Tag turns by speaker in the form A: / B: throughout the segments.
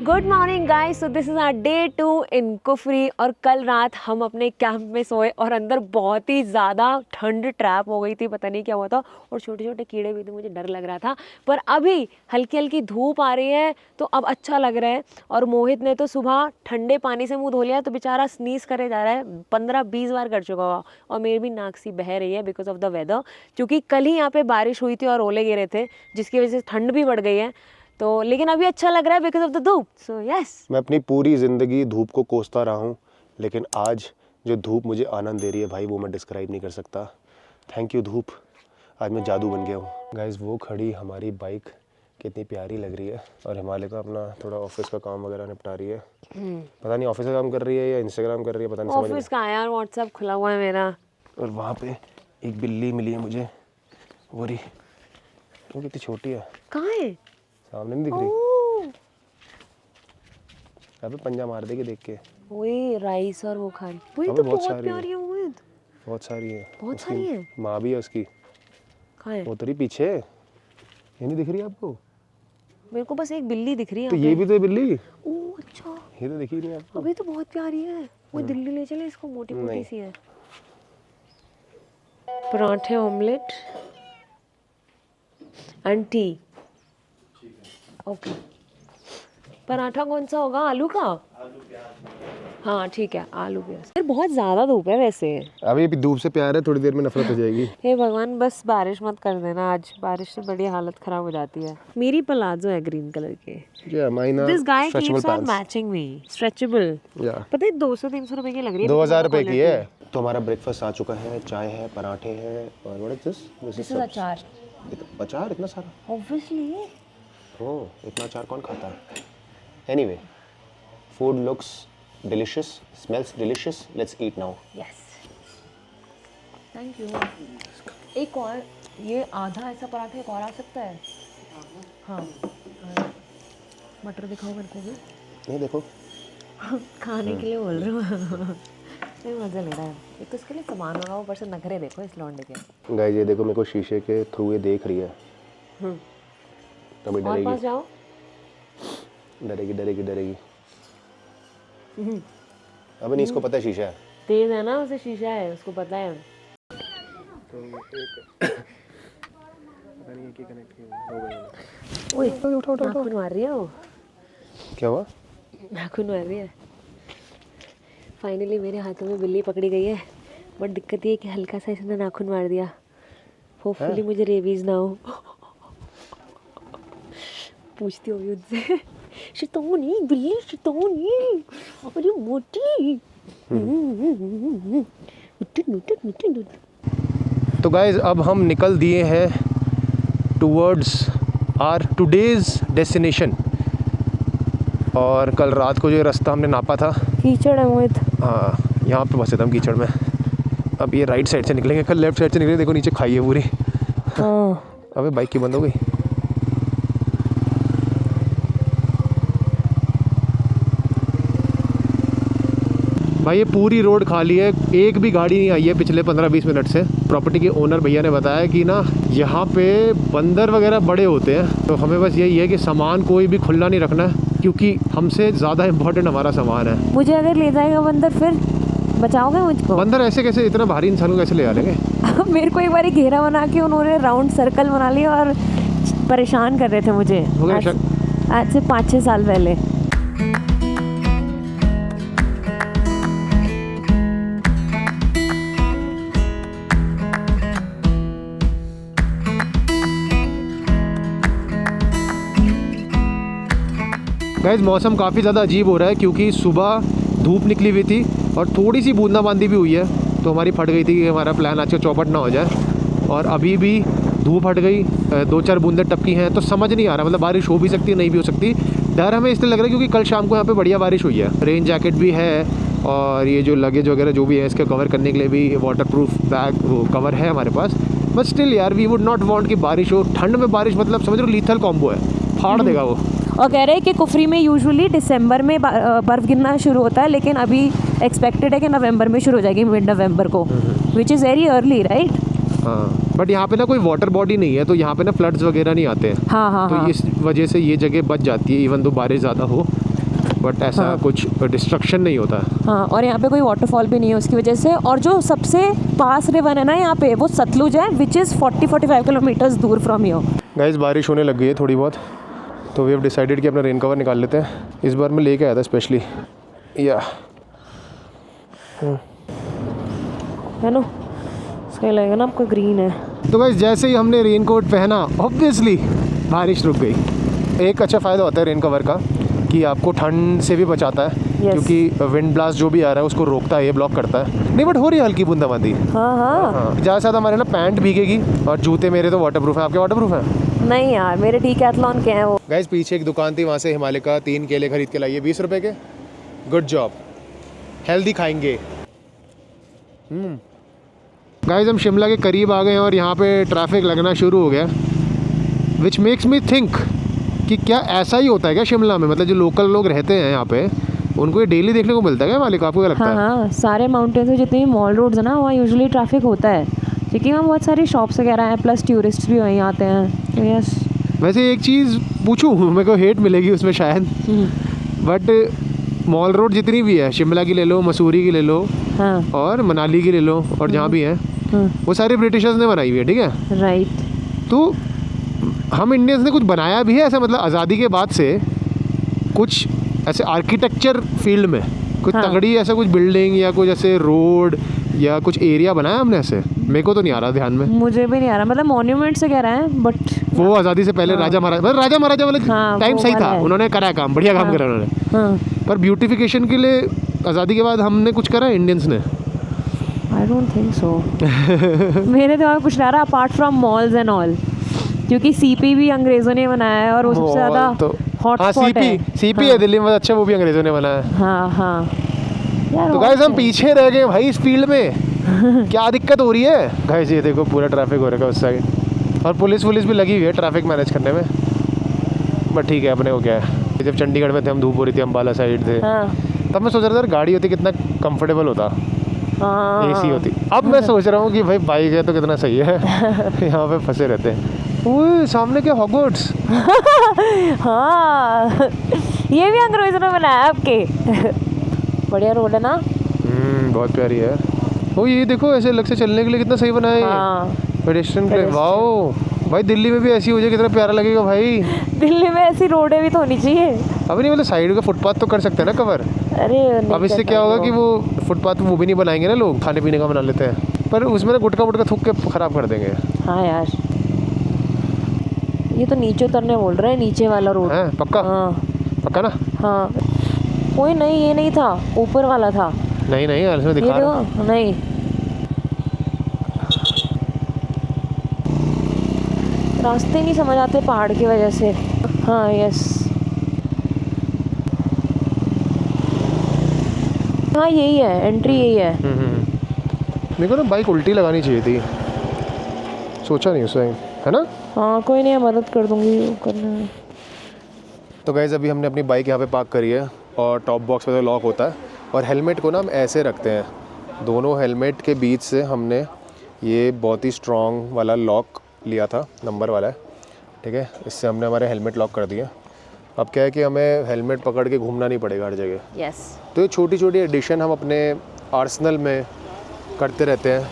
A: Good morning guys, so this is our day 2 in Kufri. और कल रात हम अपने कैंप में सोए और अंदर बहुत ही ज़्यादा ठंड ट्रैप हो गई थी, पता नहीं क्या हुआ था, और छोटे छोटे कीड़े भी थे, मुझे डर लग रहा था। पर अभी हल्की हल्की धूप आ रही है तो अब अच्छा लग रहा है। और मोहित ने तो सुबह ठंडे पानी से मुंह धो लिया तो बेचारा स्नीज करे जा रहा है, 15-20 बार कर चुका हुआ। और मेरी भी नाक सी बह रही है बिकॉज ऑफ द वेदर, क्योंकि कल ही यहाँ पे बारिश हुई थी और ओले गिरे थे, जिसकी वजह से ठंड भी बढ़ गई है। तो लेकिन अभी अच्छा लग रहा है बिकॉज ऑफ द धूप। सो यस,
B: मैं अपनी पूरी ज़िंदगी धूप को कोसता रहा हूँ, लेकिन आज जो धूप मुझे आनंद दे रही है भाई, वो मैं डिस्क्राइब नहीं कर सकता। थैंक यू धूप, आज मैं जादू बन गया हूँ। गाइस, वो खड़ी हमारी बाइक कितनी प्यारी लग रही है, और हिमालय का अपना थोड़ा ऑफिस का काम वगैरह निपटा रही है। पता नहीं ऑफिस का काम कर रही है या इंस्टाग्राम कर रही है, पता नहीं।
A: ऑफिस का है यार, व्हाट्सएप खुला हुआ है मेरा।
B: और वहाँ पे एक बिल्ली मिली है मुझे, वो रही, वो कितनी छोटी है।
A: कहाँ है?
B: सामने नहीं दिख रही, यहाँ पे पंजा मार देगी देख के।
A: वही राइस और वो खा रही, वही
B: हाँ,
A: तो
B: बहुत
A: बहुत
B: सारी
A: प्यारी है मोहित,
B: बहुत सारी है,
A: बहुत सारी है।
B: माँ भी है उसकी।
A: कहाँ है?
B: वो तेरी पीछे, ये नहीं दिख रही आपको?
A: मेरे को बस एक बिल्ली दिख रही है
B: तो
A: यहाँ
B: ये
A: पे।
B: भी तो है बिल्ली,
A: ओह अच्छा,
B: ये तो दिख ही नहीं आपको।
A: अभी तो बहुत प्यारी है। वो दिल्ली ले चले इसको, मोटी मोटी सी है। पराठे, omelette and T. Okay, paratha कौन सा होगा? आलू का? हाँ ठीक है, आलू प्याज। यार बहुत ज़्यादा धूप है वैसे।
B: अभी धूप से प्यार है, थोड़ी देर में नफरत हो जाएगी।
A: हे भगवान, बस बारिश मत कर देना आज, बारिश से बड़ी हालत खराब हो जाती है। मेरी प्लाजो है ग्रीन कलर के। This guy keeps on matching me. Stretchable, पता है 200-300 रुपए की लग रही है।
B: 2000 रुपए की है। तो हमारा ब्रेकफास्ट आ चुका है, चाय है, पराठे हैं, और व्हाट इज दिस?
A: अचार।
B: अचार इतना सारा?
A: ऑब्वियसली।
B: ओह, इतना अचार कौन खाता है? Anyway, food looks delicious, smells delicious, let's eat now.
A: Yes, thank you. एक और, ये आधा ऐसा पराठा एक और आ सकता है। हाँ, मटर दिखाओ मेरे को भी।
B: ये देखो,
A: खाने के लिए बोल रही हूँ। नहीं, मज़ा ले रहा है। एक तो इसके लिए सामान होगा, ऊपर से नखरे देखो इस लौंडे के।
B: गाइस ये देखो, मेरे को शीशे के थ्रू ये देख रही है। अभी
A: और पास जाओ।
B: डरेगी डरेगी डरेगी। अबे नहीं, इसको पता है शीशा है।
A: तेज है ना, उसे शीशा है, उसको पता है।
B: तो एक पता नहीं कि कनेक्ट हो गया।
A: ओए, उठो नाखून मार रही है वो।
B: क्या हुआ?
A: नाखून मार रही है। फाइनली मेरे हाथों में बिल्ली पकड़ी गई है, बट दिक्कत ये है कि हल्का सा इसने नाखून मार दिया। होपफुली मुझे रेबीज ना हो। पूछती होगी उनसे, शैतानी बिल्ली, शैतानी, अरे मोटी।
B: तो गाइज अब हम निकल दिए हैं टूवर्ड्स आर टुडेज डेस्टिनेशन। और कल रात को जो रास्ता हमने नापा था, कीचड़ है मोहित। हाँ, यहाँ पे फंसे थे हम कीचड़ में। अब ये राइट साइड से निकलेंगे, कल लेफ्ट साइड से निकलेंगे। देखो नीचे खाई है पूरी। अबे बाइक की बंद हो गई। भाई ये पूरी रोड खाली है, एक भी गाड़ी नहीं आई है पिछले 15-20 मिनट से। प्रॉपर्टी के ओनर भैया ने बताया कि ना यहाँ पे बंदर वगैरह बड़े होते हैं, तो हमें बस यही है कि सामान कोई भी खुला नहीं रखना है, क्योंकि हमसे ज़्यादा इम्पोर्टेंट हमारा सामान है।
A: मुझे अगर ले जाएगा बंदर, फिर बचाओगे मुझको?
B: बंदर ऐसे कैसे, इतना भारी इंसान को कैसे ले आ लेंगे?
A: मेरे को एक बार घेरा बना के उन्होंने राउंड सर्कल बना लिया और परेशान कर रहे थे मुझे। आज से 5-6 साल पहले।
B: गाइस मौसम काफ़ी ज़्यादा अजीब हो रहा है, क्योंकि सुबह धूप निकली हुई थी और थोड़ी सी बूंदाबांदी भी हुई है, तो हमारी फट गई थी कि हमारा प्लान आज का चौपट ना हो जाए। और अभी भी धूप हट गई, 2-4 बूंदें टपकी हैं, तो समझ नहीं आ रहा, मतलब बारिश हो भी सकती है, नहीं भी हो सकती। डर हमें इसलिए लग रहा है क्योंकि कल शाम को यहाँ पे बढ़िया बारिश हुई है। रेन जैकेट भी है, और ये जो लगेज वगैरह जो भी है इसके कवर करने के लिए भी वाटरप्रूफ बैग वो कवर है हमारे पास। बट स्टिल यार, वी वुड नॉट वांट कि बारिश हो। ठंड में बारिश मतलब समझ लो लीथल कॉम्बो है, फाड़ देगा वो।
A: और कह रहे हैं कि कुफरी में यूजुअली दिसंबर में बर्फ़ गिरना शुरू होता है, लेकिन अभी एक्सपेक्टेड है कि नवंबर में शुरू हो जाएगी, मिड नवंबर को, which is very early, right?
B: हाँ, बट यहाँ पे ना कोई वाटर बॉडी नहीं है, तो यहाँ पे ना फ्लड्स वगैरह नहीं आते हैं।
A: हाँ हाँ,
B: तो
A: हाँ।
B: इस वजह से ये जगह बच जाती है, इवन दो बारिश ज़्यादा हो। बट ऐसा कुछ डिस्ट्रक्शन नहीं होता।
A: हाँ, और यहाँ पे कोई वाटरफॉल भी नहीं है उसकी वजह से। और जो सबसे पास रिवर है ना यहाँ पे, वो सतलुज है, विच इज़ 40-45 किलोमीटर्स दूर फ्रॉम हियर।
B: गाइस बारिश होने लग गई है थोड़ी बहुत, तो वी हैव डिसाइडेड कि अपना रेन कवर निकाल लेते हैं। इस बार मैं लेके आया था स्पेशली, या
A: है ना, सही लगेगा ना आपको, ग्रीन है।
B: तो गाइस जैसे ही हमने रेन कोट पहना, ऑब्वियसली बारिश रुक गई। एक अच्छा फ़ायदा होता है रेन कवर का कि आपको ठंड से भी बचाता है,
A: Yes.
B: क्योंकि विंड ब्लास्ट जो भी आ रहा है उसको रोकता है, ये ब्लॉक करता है। नहीं बट हो रही है हल्की बूंदाबांदी।
A: हाँ हाँ।
B: हाँ, ज़्यादा से ज़्यादा हमारे ना पैंट भीगेगी, और जूते मेरे तो वाटर प्रूफ हैं। आपके वाटर प्रूफ हैं?
A: नहीं यार, मेरे डीकैथलॉन के हैं वो।
B: गाइस पीछे एक दुकान थी, वहाँ से हिमालय का 3 केले खरीद के लाइए 20 रुपए के। गुड जॉब, हेल्दी खाएंगे। गाइस हम शिमला के करीब आ गए हैं और यहाँ पे ट्रैफिक लगना शुरू हो गया, विच मेक्स मी थिंक कि क्या ऐसा ही होता है क्या शिमला में? मतलब जो लोकल लोग रहते हैं यहाँ पे, उनको ये डेली देखने को मिलता है क्या मालिक? आपको क्या लगता
A: हाँ
B: है?
A: हाँ, सारे माउंटेन्स में जितने भी मॉल रोड्स हैं ना, वहाँ यूजुअली ट्रैफिक होता है, क्योंकि वहाँ बहुत सारी शॉप्स वगैरह हैं, प्लस टूरिस्ट भी वहीं आते हैं। तो यस।
B: वैसे एक चीज़ पूछूं, मेरे को हेट मिलेगी उसमें शायद, बट मॉल रोड जितनी भी है, शिमला की ले लो, मसूरी की ले लो,
A: हाँ
B: और मनाली की ले लो, और जहाँ भी है,
A: हाँ,
B: वो सारे ब्रिटिशर्स ने बनाई हुई है, ठीक है?
A: राइट।
B: तो हम इंडियंस ने कुछ बनाया भी है ऐसा, मतलब आज़ादी के बाद से कुछ ऐसे आर्किटेक्चर फील्ड में कुछ
A: हाँ।
B: तगड़ी ऐसा कुछ बिल्डिंग या कुछ ऐसे रोड या कुछ एरिया बनाया हमने ऐसे? मेरे को तो नहीं आ रहा ध्यान में।
A: मुझे भी नहीं आ रहा, मतलब मॉन्यूमेंट से कह रहा है, बट
B: वो आज़ादी से पहले राजा महाराजा, मतलब राजा महाराजा वाला
A: हाँ,
B: टाइम
A: वो
B: सही
A: वाला
B: था,
A: है।
B: उन्होंने करा काम, बढ़िया काम
A: हाँ।
B: करा उन्होंने।
A: हाँ,
B: पर ब्यूटिफिकेशन के लिए आज़ादी के बाद हमने कुछ करा इंडियंस ने?
A: I don't think so. मेरे दिमाग में कुछ नहीं आ रहा apart from malls and all, क्योंकि सीपी भी अंग्रेजों ने बनाया है और वो सबसे ज़्यादा हॉट
B: हाँ,
A: स्पॉट है।
B: सीपी है दिल्ली में, अच्छा वो भी अंग्रेजों ने बनाया है।
A: हाँ हाँ यार,
B: तो गाइस हम पीछे रह गए भाई इस फील्ड में। क्या दिक्कत हो रही है गाइस? ये देखो पूरा ट्रैफिक हो रखा है उस साइड, और पुलिस भी लगी हुई है ट्रैफिक मैनेज करने में। बट ठीक है, अपने को क्या है। जब चंडीगढ़ में थे, हम धूप हो रही थी, अम्बाला साइड थे,
A: हाँ
B: तब मैं सोच रहा था गाड़ी होती कितना कंफर्टेबल होता,
A: हाँ,
B: एसी होती। अब मैं सोच रहा हूँ कि भाई बाइक है तो कितना सही है। यहाँ पे फंसे रहते हैं। ओए सामने क्या हॉगवर्ट्स?
A: हाँ। ये भी अंग्रेजों ने बनाया आपके। बढ़िया रोड है ना।
B: बहुत प्यारी है। ओ ये देखो, ऐसे अलग से चलने के लिए कितना सही बनाया है।
A: हाँ,
B: पेडेस्ट्रियन के लिए, वाओ भाई दिल्ली में भी ऐसी हो जाए कितना प्यारा लगेगा भाई।
A: दिल्ली में ऐसी रोडें भी तो होनी चाहिए।
B: अभी नहीं, मतलब साइड का फुटपाथ तो कर सकते हैं ना कवर।
A: अरे नहीं
B: अब इससे
A: कर
B: क्या होगा
A: पाएंगे
B: कि वो फुटपाथ वो भी नहीं बनाएंगे ना, लोग खाने पीने का बना लेते हैं, पर उसमें ना गुटका थूक के ख़राब कर देंगे।
A: हाँ यार, ये तो नीचे उतरने बोल रहे हैं, नीचे वाला रोड।
B: हैं पक्का?
A: हाँ
B: पक्का ना?
A: हाँ, कोई नहीं, ये नहीं था, ऊपर वाला था।
B: नहीं यार, इसमें
A: ये
B: दिखा रहा
A: देखो, नहीं रास्ते नहीं समझ आते पहाड़ की वजह से। हाँ यस, हाँ यही है, एंट्री यही है।
B: मेरे को ना बाइक उल्टी लगानी चाहिए थी, सोचा नहीं उससे, है ना?
A: हाँ कोई नहीं, मैं मदद कर दूंगी करने में।
B: तो गाइस अभी हमने अपनी बाइक यहाँ पे पार्क करी है, और टॉप बॉक्स पे तो लॉक होता है, और हेलमेट को ना हम ऐसे रखते हैं, दोनों हेलमेट के बीच से हमने ये बहुत ही स्ट्रॉन्ग वाला लॉक लिया था, नंबर वाला है, ठीक है। इससे हमने हमारे हेलमेट लॉक कर दिया। अब क्या है कि हमें हेलमेट पकड़ के घूमना नहीं पड़ेगा हर जगह।
A: यस,
B: तो ये छोटी छोटी एडिशन हम अपने आर्सेनल में करते रहते हैं,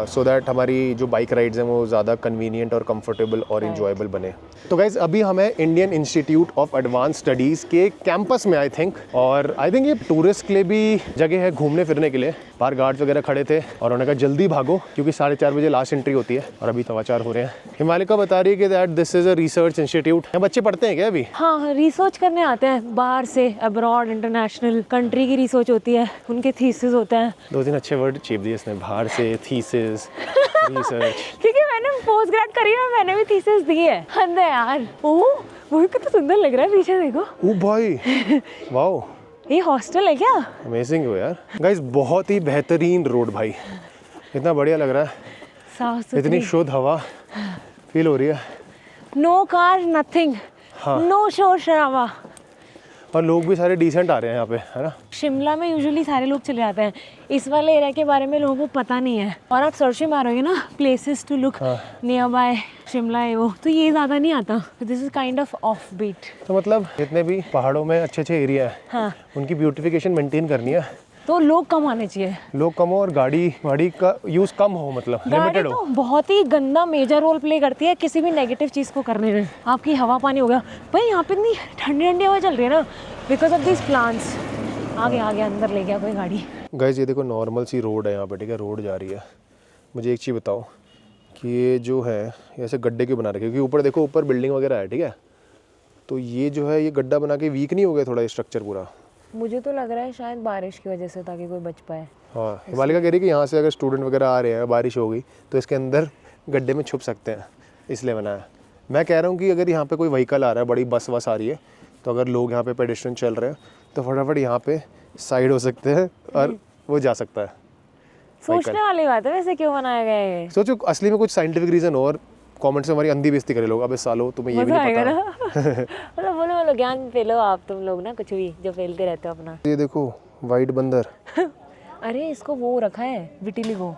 B: सो दैट हमारी जो बाइक राइड्स हैं वो ज़्यादा कन्वीनियंट और कंफर्टेबल और इंजॉयबल बने। तो गाइज़ अभी हमें Indian institute of advance studies के कैंपस में आई थिंक ये टूरिस्ट के लिए भी जगह है घूमने फिरने के लिए। बाहर गार्ड्स वगैरह खड़े थे और उन्होंने कहा जल्दी भागो क्योंकि 4:30 बजे लास्ट एंट्री होती है, और अभी 4:15 हो रहे हैं। हिमालिका बता रही है कि that this is a research institute. बच्चे पढ़ते हैं क्या अभी?
A: हाँ रिसर्च करने आते हैं बाहर से, अब्रॉड, इंटरनेशनल कंट्री की रिसर्च होती है, उनके थीसिस होते हैं।
B: 2-3 अच्छे वर्ड चेप दिए इसने, बाहर से, थीसिस, रिसर्च।
A: क्योंकि मैंने पोस्ट ग्रेड करी है, मैंने भी थीसिस दी है। अंदर यार, ओह वो भी कितना सुंदर लग रहा है, पीछे देखो।
B: ओ भाई वाओ,
A: ये हॉस्टल है क्या?
B: अमेजिंग हो यार। गाइस बहुत ही बेहतरीन रोड भाई, इतना बढ़िया लग रहा है,
A: साफ
B: इतनी
A: सुथरी,
B: शुद्ध हवा फील हो रही है।
A: नो कार, नथिंग,
B: हाँ।
A: नो शोर शराबा।
B: और लोग भी सारे डिसेंट आ रहे हैं यहाँ पे, है ना।
A: शिमला में यूजुअली सारे लोग चले जाते हैं, इस वाले एरिया के बारे में लोगों को पता नहीं है। और आप सर्च में मारोगे ना places to look nearby Shimla है वो, तो ये ज़्यादा नहीं आता। This is kind of offbeat.
B: तो मतलब जितने भी पहाड़ों में अच्छे अच्छे एरिया है,
A: हाँ,
B: उनकी ब्यूटिफिकेशन मेंटेन करनी है,
A: तो लोग कम आने चाहिए,
B: लोग कम हो और गाड़ी का यूज़ कम हो, मतलब
A: गाड़ी
B: लिमिटेड हो।
A: तो बहुत ही गंदा मेजर रोल प्ले करती है किसी भी नेगेटिव चीज़ को करने में। आपकी हवा पानी हो गया भाई, यहाँ पे इतनी ठंडी ठंडी हवा चल रही है ना बिकॉज ऑफ दिस प्लांट्स। आगे आगे अंदर ले गया कोई गाड़ी।
B: गाइस ये देखो नॉर्मल सी रोड है यहाँ पे, ठीक है, रोड जा रही है। मुझे एक चीज़ बताओ कि ये जो है ऐसे गड्ढे क्यों बना रखे, क्योंकि ऊपर देखो, ऊपर बिल्डिंग वगैरह है, ठीक है, तो ये जो है ये गड्ढा बना के वीक नहीं हो गया थोड़ा ये स्ट्रक्चर पूरा?
A: मुझे तो लग रहा है शायद बारिश की वजह से, ताकि कोई बच पाए।
B: हाँ, हिमालिका कह रही है कि यहाँ से अगर स्टूडेंट वगैरह आ रहे हैं, बारिश हो गई तो इसके अंदर गड्ढे में छुप सकते हैं, इसलिए बनाया। मैं कह रहा हूँ कि अगर यहाँ पे कोई व्हीकल आ रहा है, बड़ी बस वस आ रही है, तो अगर लोग यहाँ पे पेडेस्ट्रियन चल रहे हैं तो फटाफट यहाँ पे साइड हो सकते हैं और वो जा सकता है।
A: सोचने वाली बात है वैसे, क्यों बनाया गया है ये?
B: सोचो असली में कुछ साइंटिफिक रीज़न हो और कमेंट्स में हमारी अंधी बेइज्जती करे लोग, अबे सालो तुम्हें ये भी नहीं पता।
A: मतलब बोलो ज्ञान फेलो आप तुम लोग ना, कुछ भी जो फेलते रहते हो अपना।
B: ये देखो वाइट बंदर।
A: अरे इसको वो रखा है विटिलिगो।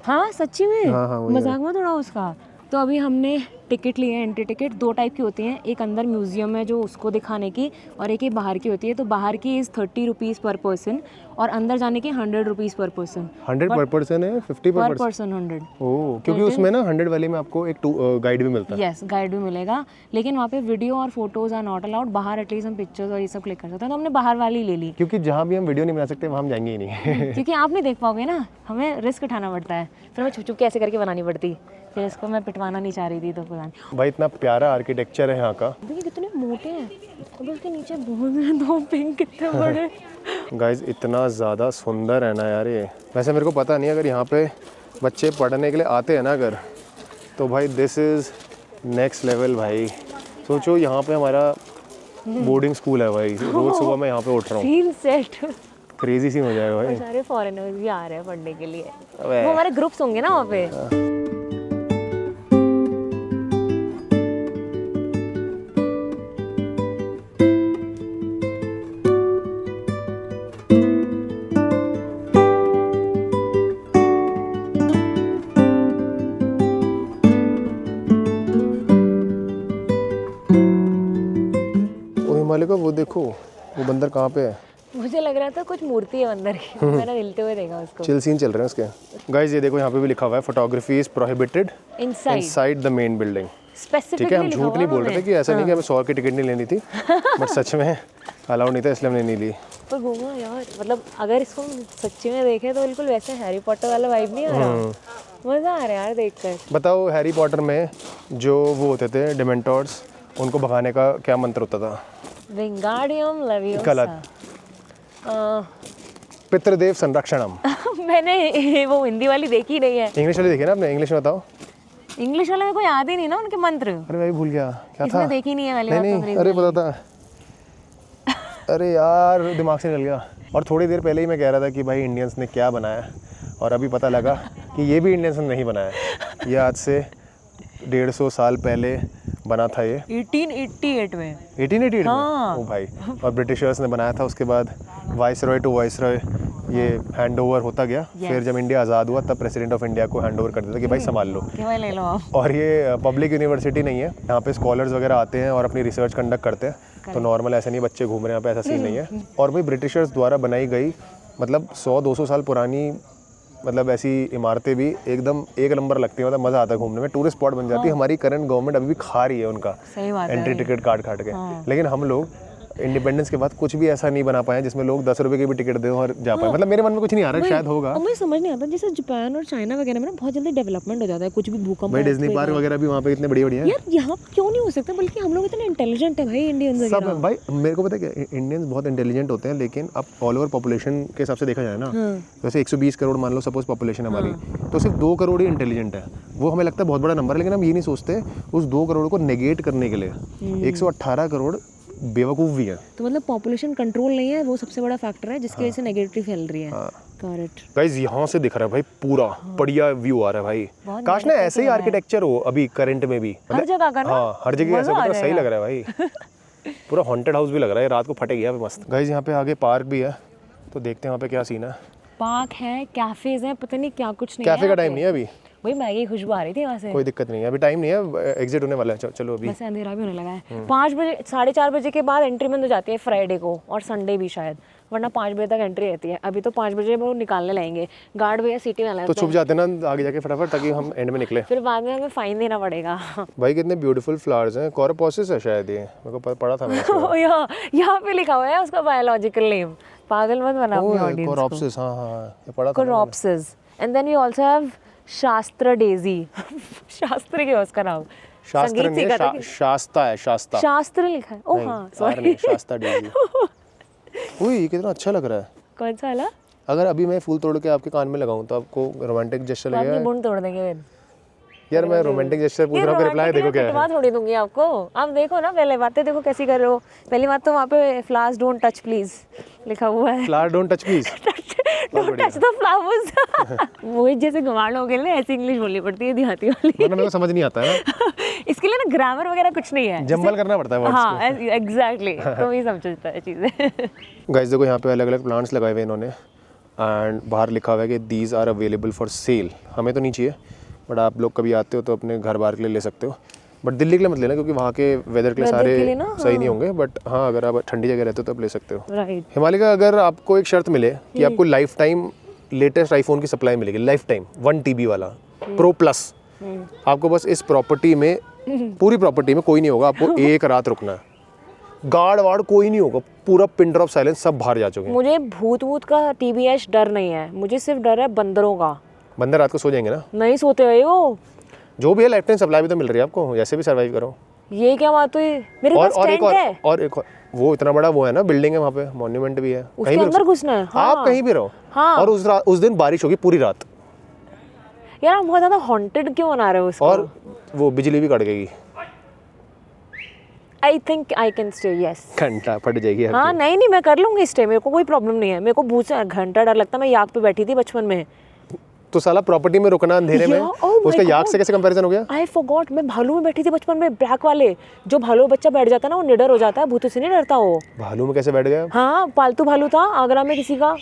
A: हाँ सच्ची में,
B: हाँ,
A: मजाक में थोड़ा उसका। तो अभी हमने टिकट लिए, एंट्री टिकट 2 टाइप की होती हैं, एक अंदर म्यूजियम है जो उसको दिखाने की, और एक ही बाहर की होती है। तो बाहर की इज़ 30 रुपीज़ पर पर्सन और अंदर जाने की 100 रुपीज़ पर पर्सन।
B: 100 पर पर्सन है, 50
A: पर पर्सन 100।
B: ओह, क्योंकि उसमें ना 100 वाले में आपको एक गाइड भी मिलता है।
A: यस, गाइड भी मिलेगा, लेकिन वहाँ पे वीडियो और फोटोज आर नॉट अलाउड। बाहर एटलीस्ट हम पिक्चर्स और ये सब क्लिक कर सकते हैं, तो हमने बाहर वाली ले ली।
B: क्योंकि जहाँ भी हम वीडियो नहीं बना सकते वहाँ हम जाएंगे ही नहीं।
A: क्योंकि आप नहीं देख पाओगे ना, हमें रिस्क उठाना पड़ता है, फिर हमें छुप छुप के ऐसे करके बनानी पड़ती। फिर इसको मैं पिटवाना नहीं चाह रही थी, तो पता नहीं।
B: भाई इतना प्यारा आर्किटेक्चर है यहाँ का।
A: देखिए कितने मोटे हैं, और उसके नीचे बहुत 2 पिंक कितने बड़े।
B: गाइस इतना ज़्यादा सुंदर है ना यार ये। वैसे मेरे को पता नहीं, अगर यहाँ पे बच्चे पढ़ने के लिए आते हैं ना अगर, तो भाई दिस इज़ नेक्स्ट लेवल भाई। सोचो यहाँ पे हमारा बोर्डिंग स्कूल है भाई, रोज़ सुबह मैं यहाँ पे उठ रहा हूँ।
A: Scene set.
B: क्रेजी सी हो जाएगा भाई।
A: सारे फॉरेनर्स भी आ रहे हैं पढ़ने के लिए,
B: अबे।
A: वो हमारे ग्रुप्स होंगे ना वहाँ पे।
B: हिमालय का वो देखो, वो बंदर कहाँ पे है?
A: मुझे लग रहा था कुछ मूर्ति है अंदर की, मैंने हिलते हुए देखा उसको।
B: चिल सीन चल रहे हैं उसके। गाइस ये देखो यहाँ पे भी लिखा हुआ है photography is prohibited inside the main building. ठीक है, हम झूठ नहीं बोल रहे थे कि ऐसा नहीं कि हमें 100 की टिकट नहीं लेनी थी, बट सच में अलाउड नहीं था इसलिए हमने नहीं ली।
A: पर घूमा यार, मतलब अगर इसको सच्ची में देखें तो बिल्कुल वैसे हैरी पॉटर वाला वाइब नहीं आ रहा। मज़ा आ रहा है यार देखकर।
B: बताओ हैरी पॉटर में जो वो होते थे डिमेंटोर्स, उनको भगाने का क्या मंत्र होता था?
A: Wingardium leviosa.
B: गलत। पितृदेव संरक्षणम।
A: मैंने वो हिंदी वाली देखी नहीं है।
B: इंग्लिश वाली देखी ना आपने? इंग्लिश में बताओ।
A: इंग्लिश वाले में कोई याद ही नहीं ना उनके मंत्र।
B: अरे भाई भूल गया क्या था?
A: देखी नहीं है वाली।
B: नहीं, अरे पता था। अरे यार दिमाग से निकल गया। और थोड़ी देर पहले ही मैं कह रहा था कि भाई इंडियंस ने क्या बनाया, और अभी पता लगा कि ये भी इंडियंस ने नहीं बनाया। ये आज से 150 साल पहले बना था ये,
A: 1888 में।
B: 1888
A: हाँ।
B: में? ओ भाई, और ब्रिटिशर्स ने बनाया था। उसके बाद वाइसरॉय टू वाइसरॉय ये हैंड ओवर होता गया। फिर जब इंडिया आज़ाद हुआ तब प्रेसिडेंट ऑफ इंडिया को हैंड ओवर कर दिया कि भाई संभाल लो,
A: कि भाई ले लो आप।
B: और ये पब्लिक यूनिवर्सिटी नहीं है, यहाँ पे स्कॉलर्स वगैरह आते हैं और अपनी रिसर्च कंडक्ट करते हैं। तो नॉर्मल ऐसा नहीं बच्चे घूम रहे हैं यहाँ पे, ऐसा सीन नहीं है। और भाई ब्रिटिशर्स द्वारा बनाई गई मतलब 100-200 साल पुरानी मतलब ऐसी इमारतें भी एकदम एक नंबर लगती है। मतलब मज़ा आता है घूमने में, टूरिस्ट स्पॉट बन जाती है। हमारी करंट गवर्नमेंट अभी भी खा रही है उनका एंट्री टिकट काट के। लेकिन हम लोग इंडिपेंडेंस के बाद कुछ भी ऐसा नहीं बना पाए जिसमें लोग 10 रुपए की भी टिकट दें और जा पाए। मतलब मेरे मन में कुछ नहीं आ रहा है, शायद होगा।
A: मुझे समझ नहीं आता, जैसे जापान और चाइना वगैरह में ना बहुत जल्दी डेवलपमेंट हो जाता है, कुछ भी भूकंप।
B: भाई डिज्नी पार्क वगैरह भी वहाँ पे इतने बढ़िया है
A: यार, यहाँ क्यों नहीं हो सकता? बल्कि हम लोग इतने इंटेलिजेंट है भाई, इंडियंस वगैरह।
B: सब भाई मेरे को पता है क्या, इंडियंस बहुत इंटेलिजेंट होते हैं, लेकिन अब ऑल ओवर पॉपुलेशन के हिसाब से देखा जाए ना, वैसे 120 करोड़ मान लो सपोज पॉपुलेशन हमारी, तो सिर्फ 2 करोड़ ही इंटेलिजेंट है। वो हमें लगता है बहुत बड़ा नंबर है, लेकिन हम ये नहीं सोचते उस 2 करोड़ को नेगेट करने के लिए 118 करोड़ बेवकूफ़ भी है। तो
A: मतलब पॉपुलेशन कंट्रोल नहीं है, वो सबसे बड़ा फैक्टर है जिसकी वजह से नेगेटिविटी फैल रही है। करेक्ट
B: गाइस, यहाँ से दिख रहा है भाई पूरा बढ़िया व्यू आ रहा है भाई। काश ना ऐसे ही आर्किटेक्चर हो अभी करंट में भी,
A: हर जगह का ना।
B: हाँ, हर जगह ऐसा, मतलब सही लग रहा है भाई। पूरा हॉन्टेड हाउस भी लग रहा है, रात को फटेगी यहाँ पे मस्त। गाइस यहाँ पे आगे पार्क भी है, तो देखते हैं वहाँ पे क्या सीन है।
A: पार्क है, कैफेज हैं, पता नहीं क्या कुछ नहीं
B: कैफे
A: है
B: का टाइम नहीं है अभी,
A: वही मैगी की खुशबू आ रही थी वहाँ से।
B: कोई दिक्कत नहीं है, अभी टाइम नहीं है, एग्जिट होने वाला है। चलो अभी
A: वैसे अंधेरा भी होने लगा है। 5 बजे 4:30 बजे के बाद एंट्री बंद हो जाती है फ्राइडे को और संडे भी शायद, वरना 5 बजे तक एंट्री रहती है। अभी तो 5 बजे वो निकालने लाएंगे गार्ड भैया, सिटी वाला
B: तो छुप जाते ना आगे जाके फटाफट, ताकि हम एंड में निकले।
A: फिर बाद में हमें फाइन देना पड़ेगा।
B: भाई कितने ब्यूटीफुल फ्लावर्स हैं, कॉर्पोसिस है शायद ये, मेरे को पढ़ा था मैंने।
A: यहाँ पे लिखा हुआ है उसका बायोलॉजिकल नेम, पागल मत बना अपनी ऑडियंस को।
B: कॉर्पोसिस, हाँ ये पढ़ा था।
A: Coreopsis. And then we also have Shasta daisy. Shasta क्या है उसका नाम?
B: शास्त्र नहीं है, शास्ता है, शास्ता।
A: शास्त्र लिखा है, ओह हाँ सॉरी,
B: शास्ता डेजी। उई ये कितना अच्छा लग रहा है।
A: कौन सा वाला?
B: अगर अभी मैं फूल तोड़ के आपके कान में लगाऊं तो आपको रोमांटिक जेस्चर
A: आपकी
B: लगेगा?
A: बुंड तोड़ देंगे फिर।
B: यार मैं रोमांटिक जेस्चर पूछ रहा हूँ, रिप्लाई देखो क्या है।
A: थोड़ी दूंगी आपको, आप देखो ना, पहले बातें देखो कैसी कर रहे हो। पहली बात तो वहाँ पे फ्लावर्स डोंट टच प्लीज लिखा हुआ है।
B: Flower don't touch please,
A: don't touch the flowers. Mohit जैसे गंवार लोगों के लिए ऐसी इंग्लिश बोलनी पड़ती है देहाती वाली,
B: वरना मेरे को समझ नहीं आता है ना।
A: इसके लिए ना ग्रामर वगैरह कुछ नहीं है,
B: जंबल करना पड़ता है वर्ड्स को।
A: हाँ एग्जैक्टली, तो ही समझता है चीज़ें।
B: गाइस देखो यहाँ पे अलग अलग प्लांट्स लगाए हुए इन्होंने, एंड बाहर लिखा हुआ है कि these are available for sale. हमें तो नहीं चाहिए, बट आप लोग कभी आते हो तो अपने घर बाहर के लिए ले सकते हो, बट दिल्ली के लिए मत लेना क्योंकि वहाँ के वेदर के लिए सारे सही नहीं होंगे। बट हाँ अगर आप ठंडी जगह रहते हो तो आप ले सकते हो।
A: राइट।
B: हिमालय अगर आपको एक शर्त मिले कि आपको लाइफ टाइम लेटेस्ट आईफोन की सप्लाई मिलेगी, लाइफ टाइम 1 TB वाला प्रो प्लस, आपको बस इस प्रॉपर्टी में, पूरी प्रॉपर्टी में कोई नहीं होगा, आपको एक रात रुकना है, गार्ड वार्ड कोई नहीं होगा, पूरा पिन ड्रॉप साइलेंस, सब बाहर जा चुके हैं।
A: मुझे भूत वूत का TBH डर नहीं है, मुझे सिर्फ डर है बंदरों का।
B: बंदर रात को सो जाएंगे ना?
A: नहीं सोते हुए वो,
B: जो भी है लाइफ टाइम सप्लाई भी तो मिल रही है आपको, जैसे भी सर्वाइव करो।
A: ये क्या बात हुई? मेरे पास टेंट है।
B: और एक वो इतना बड़ा वो है ना, बिल्डिंग है वहाँ पे, मॉन्यूमेंट भी है,
A: उसके अंदर घुसना है। हाँ।
B: आप कहीं भी रहो।
A: हाँ।
B: और उस दिन बारिश होगी पूरी रात।
A: यार आप बहुत ज्यादा हॉन्टेड क्यों बना रहे हो उसको?
B: और वो बिजली भी कट गई।
A: I think I can stay, yes.
B: घंटा फट जाएगी।
A: हाँ नहीं मैं कर लूंगी स्टे, मेरे को कोई प्रॉब्लम नहीं है। मेरे को भूत से घंटा डर लगता है, मैं याक पे बैठी थी बचपन में।
B: तो साला प्रॉपर्टी में रुकना अंधेरे में, उसका याक से कैसे कंपैरिजन हो गया?
A: आई फॉरगॉट, मैं भालू में बैठी थी बचपन में, ब्लैक वाले। जो भालू बच्चा बैठ जाता है ना वो निडर हो जाता है, भूतों से नहीं डरता वो।
B: भालू में कैसे बैठ गया?
A: हाँ पालतू भालू था आगरा में किसी का,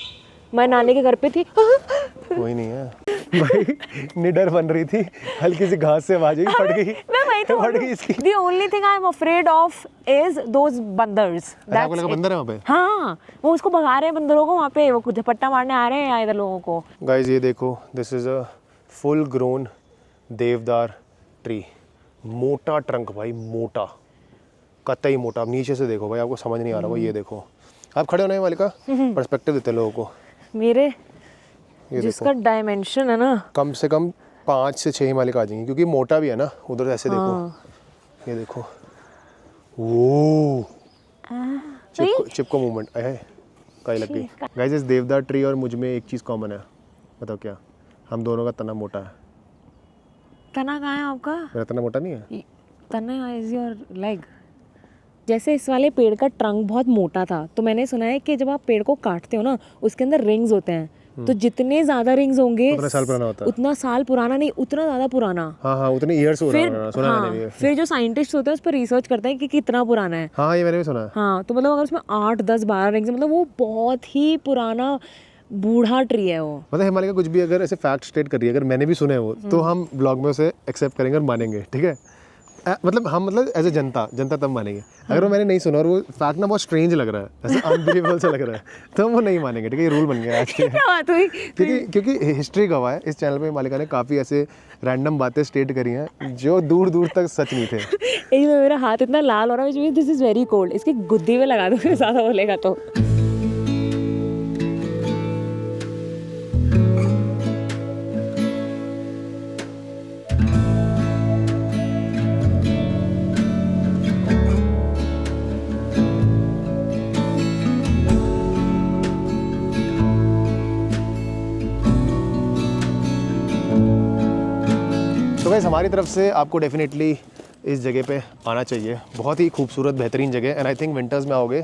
A: मैं नानी के घर पे थी।
B: कोई नहीं है भाई, निडर बन रही थी, हल्की सी घास से आवाज आई, फट गई।
A: मैं वही तो
B: फट गई इसकी।
A: The only thing I am afraid of is those बंदर्स।
B: आपको लगा बंदर है वहाँ पे?
A: हाँ वो उसको भगा रहे हैं बंदरों को, वहाँ पे वो झपट्टा मारने आ रहे हैं इधर लोगों को।
B: गाइस ये देखो, this is a full grown देवदार ट्री, मोटा ट्रंक भाई, मोटा, कतई मोटा। आप नीचे से देखो भाई, आपको समझ नहीं आ रहा भाई, ये देखो आप खड़े हो ना मालिका, पर्सपेक्टिव देते हैं लोगों को।
A: मेरे जिसका डायमेंशन है ना,
B: कम से कम 5 से 6 हिमालय आ जाएंगे, क्योंकि मोटा भी है ना। उधर ऐसे देखो, ये देखो, वो चिपको मूवमेंट है, कहीं लग गई। गाइस इस देवदार ट्री और मुझ में एक चीज़ कॉमन है, बताओ क्या? हम दोनों का तना मोटा है।
A: तना कहाँ है आपका?
B: मेरा तना मोटा नहीं है।
A: तना इज योर लेग। जैसे इस वाले पेड़ का ट्रंक बहुत मोटा था, तो मैंने सुना है कि जब आप पेड़ को काटते हो ना, उसके अंदर रिंग्स होते हैं, तो जितने ज्यादा रिंग्स होंगे
B: उतना साल पुराना होता है।
A: उतना साल पुराना नहीं, उतना ज्यादा पुराना।
B: हाँ उतने ईयर्स हो रहा है, सुना
A: हाँ,
B: मैंने भी।
A: फिर जो साइंटिस्ट होते हैं उस पर रिसर्च करते हैं कि कितना पुराना है।
B: हाँ ये मैंने भी सुना है।
A: हाँ तो मतलब अगर उसमें 8, 10, 12 रिंग्स, मतलब वो बहुत ही पुराना बूढ़ा ट्री है वो।
B: मतलब हिमालय का कुछ भी अगर ऐसे फैक्ट स्टेट कर रही है, अगर मैंने भी सुने हैं वो, तो हम ब्लॉग में उसे एक्सेप्ट करेंगे और मानेंगे, ठीक है? मतलब हम एज ए जनता तब मानेंगे। अगर वो मैंने नहीं सुना और वो फैक्ट ना बहुत स्ट्रेंज लग रहा है, ऐसे अनबिलीवेबल सा लग रहा है, तो हम वो नहीं मानेंगे, ठीक है? ये रूल बन गया आज के।
A: क्या बात हुई?
B: क्योंकि हिस्ट्री गवाह है, इस चैनल पे मालिका ने काफ़ी ऐसे रैंडम बातें स्टेट करी हैं जो दूर दूर तक सच नहीं थे।
A: एक तो मेरा हाथ इतना लाल हो रहा है, दिस इज वेरी कोल्ड, इसकी गुद्दी में लगा दूंगी ज़्यादा बोलेगा तो।
B: तो गाइस हमारी तरफ से आपको डेफिनेटली इस जगह पे आना चाहिए, बहुत ही खूबसूरत बेहतरीन जगह। एंड आई थिंक विंटर्स में आओगे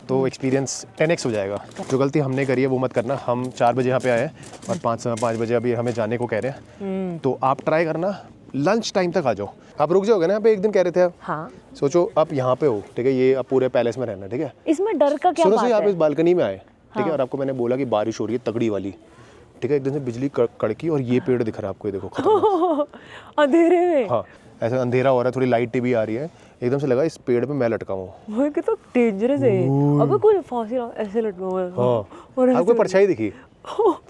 B: तो एक्सपीरियंस 10x हो जाएगा। जो गलती हमने करी है वो मत करना। हम 4 बजे यहाँ पे आए और 5 बजे अभी हमें जाने को कह रहे हैं, तो आप ट्राई करना लंच टाइम तक आ जाओ। आप रुक जाओगे ना यहाँ पे, एक दिन कह रहे थे आप।
A: हाँ,
B: सोचो आप यहाँ पे हो, ठीक है, ये आप पूरे पैलेस में रहना, ठीक है।
A: इसमें डर का क्या
B: सुनो
A: बात
B: से आप
A: है?
B: इस बालकनी में आए, ठीक है,
A: हाँ।
B: और आपको मैंने बोला कि बारिश हो रही है तगड़ी वाली, ठीक है, एकदम से बिजली कड़की और ये पेड़ दिख रहा है आपको, ये देखो खतरनाक।
A: अंधेरे में।
B: हाँ, ऐसा अंधेरा हो रहा है, थोड़ी लाइट भी आ रही है, एकदम से लगा इस पेड़ पे मैं लटका हूँ।
A: वो कितना डेंजरस है। अबे कोई फांसी ऐसे लटका हुआ है।
B: हाँ,
A: और
B: आपको
A: ऐसे-
B: परछाई दिखी।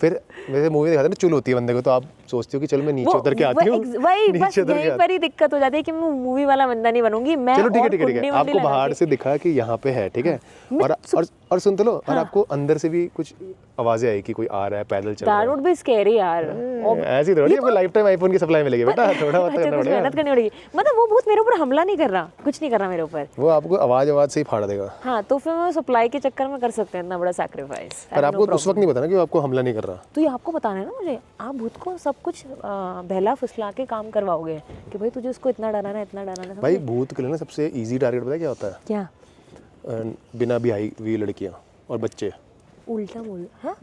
B: फिर वैसे मूवी दिखाते हैं ना, चुल होती है बंदे को, तो आप सोचते हो कि चल मैं नीचे उतर के आती हूँ,
A: वही बस
B: नीचे उतर के
A: यहीं पर ही दिक्कत हो जाती है कि मैं मूवी वाला बंदा नहीं बनूंगी मैं।
B: चलो ठीक है
A: और
B: ठीक है ठीक
A: कुंडी
B: है,
A: वुंडी
B: आपको
A: लगा
B: बाहर
A: के-
B: से दिखा कि यहाँ पे है, ठीक है, और सुन तो लो, और आपको अंदर से भी कुछ आवाजें आई कि कोई आ रहा है, पैदल चल रहा
A: That
B: है।
A: would be scary यार।
B: ऐसी थोड़ी आपको लाइफ टाइम आईफोन की सप्लाई मिलेगी बेटा, थोड़ा बहुत
A: अच्छा,
B: करना
A: कुछ
B: पड़ेगा।
A: मेहनत करनी पड़ेगी। मतलब वो भूत मेरे ऊपर हमला नहीं कर रहा, कुछ नहीं कर रहा मेरे ऊपर।
B: वो आपको आवाज से ही फाड़ देगा।
A: हाँ, तो फिर मैं सप्लाई के चक्कर में कर सकते हैं इतना बड़ा सैक्रिफाइस।
B: पर आपको उस वक्त नहीं पता ना कि वो आपको हमला नहीं कर रहा।
A: तो ये आपको बताना है ना मुझे, आप भूत को सब कुछ बहला फुसला के काम करवाओगे कि भाई तुझे उसको इतना डराना है, इतना डराना है।
B: भाई भूत के लिए ना सबसे इजी टारगेट पता है क्या होता है?
A: क्या?
B: बिना ब्याही हुई लड़कियां और बच्चे।
A: उल्टा बोल। हाँ,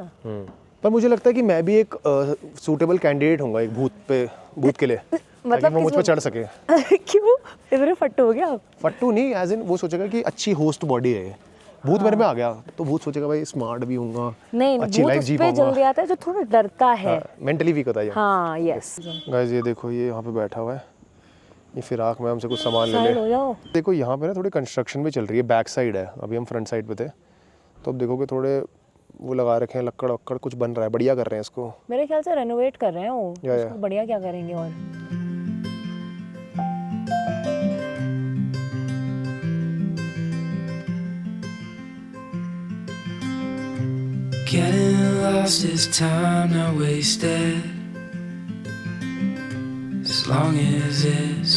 B: पर मुझे लगता है कि मैं भी एक सूटेबल कैंडिडेट होऊंगा एक भूत के लिए, ताकि वो मुझ पर चढ़ सके।
A: क्यों इधर फट्टू हो गया आप?
B: फट्टू नहीं, एज इन वो सोचेगा कि अच्छी होस्ट बॉडी है ये। भूत मेरे में आ गया तो भूत सोचेगा भाई स्मार्ट भी होऊंगा,
A: नहीं,
B: अच्छी
A: भूत
B: लाइफ
A: उस
B: जी
A: पे जल्दी
B: पाऊंगा,
A: आता है जो थोड़ा डरता है।
B: मेंटली वीक होता है।
A: हाँ, यस।
B: गाइस ये देखो, ये यहाँ पे बैठा हुआ है, ये फिराक में हमसे कुछ सामान ले
A: साइड हो
B: ले।
A: जाओ।
B: देखो यहाँ पे ना थोड़ी कंस्ट्रक्शन भी चल रही है, बैक साइड है, अभी हम फ्रंट साइड पे थे, तो अब देखोगे थोड़े वो लगा रखे हैं लक्कड़ वक्कड़, कुछ बन रहा है, बढ़िया कर रहे हैं इसको।
A: मेरे ख्याल से रेनोवेट कर रहे हैं वो,
B: या।
A: उसको बढ़िया क्या करेंगे। और
C: Getting lost is time not wasted, as long as it's